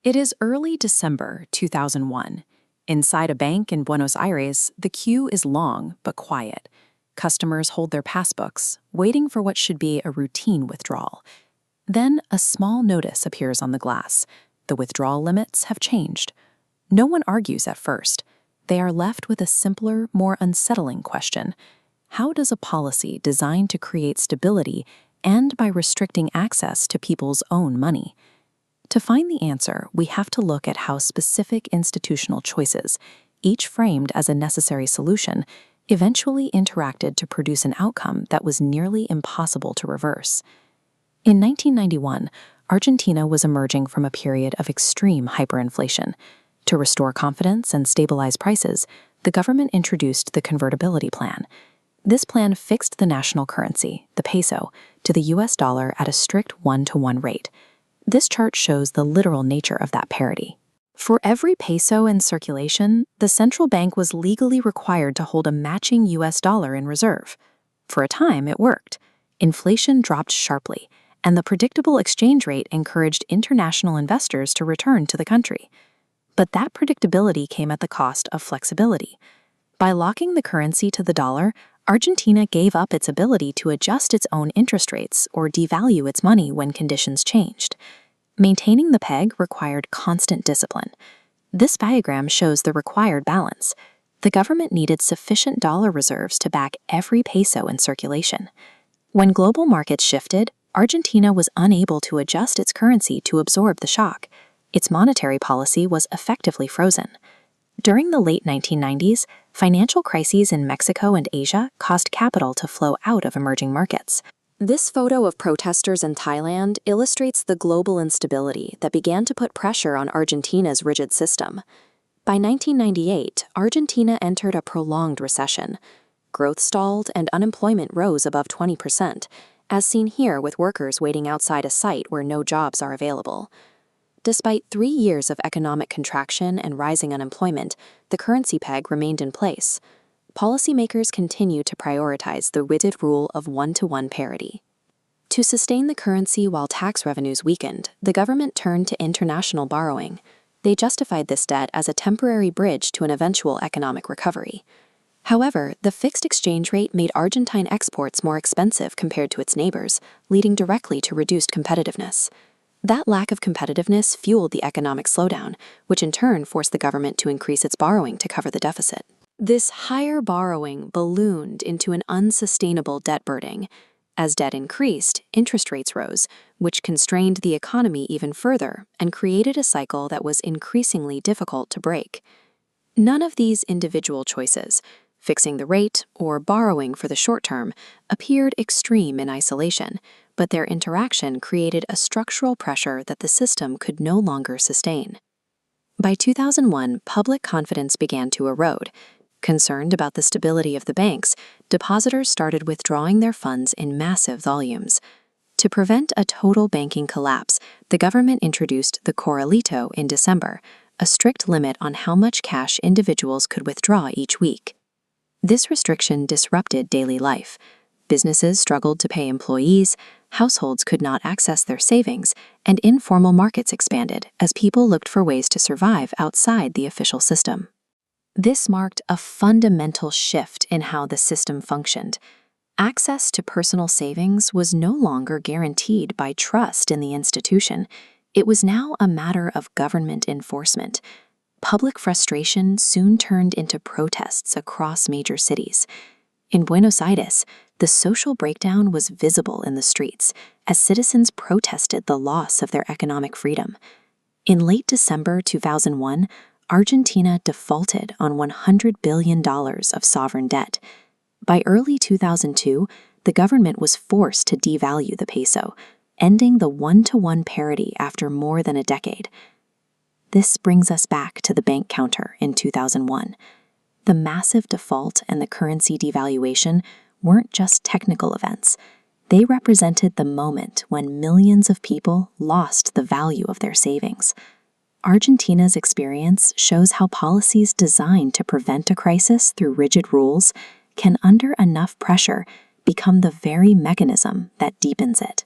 It is early December 2001. Inside a bank in Buenos Aires, the queue is long but quiet. Customers hold their passbooks, waiting for what should be a routine withdrawal. Then a small notice appears on the glass. The withdrawal limits have changed. No one argues at first. They are left with a simpler, more unsettling question. How does a policy designed to create stability end by restricting access to people's own money? To find the answer, we have to look at how specific institutional choices, each framed as a necessary solution, eventually interacted to produce an outcome that was nearly impossible to reverse. In 1991, Argentina was emerging from a period of extreme hyperinflation. To restore confidence and stabilize prices, the government introduced the Convertibility Plan. This plan fixed the national currency, the peso, to the US dollar at a strict 1-to-1 rate. This chart shows the literal nature of that parity. For every peso in circulation, the central bank was legally required to hold a matching US dollar in reserve. For a time, it worked. Inflation dropped sharply, and the predictable exchange rate encouraged international investors to return to the country. But that predictability came at the cost of flexibility. By locking the currency to the dollar, Argentina gave up its ability to adjust its own interest rates or devalue its money when conditions changed. Maintaining the peg required constant discipline. This diagram shows the required balance. The government needed sufficient dollar reserves to back every peso in circulation. When global markets shifted, Argentina was unable to adjust its currency to absorb the shock. Its monetary policy was effectively frozen. During the late 1990s, financial crises in Mexico and Asia caused capital to flow out of emerging markets. This photo of protesters in Thailand illustrates the global instability that began to put pressure on Argentina's rigid system. By 1998, Argentina entered a prolonged recession. Growth stalled and unemployment rose above 20%, as seen here with workers waiting outside a site where no jobs are available. Despite 3 years of economic contraction and rising unemployment, the currency peg remained in place. Policymakers continued to prioritize the rigid rule of 1-to-1 parity. To sustain the currency while tax revenues weakened, the government turned to international borrowing. They justified this debt as a temporary bridge to an eventual economic recovery. However, the fixed exchange rate made Argentine exports more expensive compared to its neighbors, leading directly to reduced competitiveness. That lack of competitiveness fueled the economic slowdown, which in turn forced the government to increase its borrowing to cover the deficit. This higher borrowing ballooned into an unsustainable debt burden. As debt increased, interest rates rose, which constrained the economy even further and created a cycle that was increasingly difficult to break. None of these individual choices, fixing the rate or borrowing for the short term, appeared extreme in isolation, but their interaction created a structural pressure that the system could no longer sustain. By 2001, public confidence began to erode. Concerned about the stability of the banks, depositors started withdrawing their funds in massive volumes. To prevent a total banking collapse, the government introduced the corralito in December, a strict limit on how much cash individuals could withdraw each week. This restriction disrupted daily life. Businesses struggled to pay employees, households could not access their savings, and informal markets expanded as people looked for ways to survive outside the official system. This marked a fundamental shift in how the system functioned. Access to personal savings was no longer guaranteed by trust in the institution. It was now a matter of government enforcement. Public frustration soon turned into protests across major cities. In Buenos Aires, the social breakdown was visible in the streets as citizens protested the loss of their economic freedom. In late December 2001, Argentina defaulted on $100 billion of sovereign debt. By early 2002, the government was forced to devalue the peso, ending the 1-to-1 parity after more than a decade. This brings us back to the bank counter in 2001. The massive default and the currency devaluation weren't just technical events. They represented the moment when millions of people lost the value of their savings. Argentina's experience shows how policies designed to prevent a crisis through rigid rules can, under enough pressure, become the very mechanism that deepens it.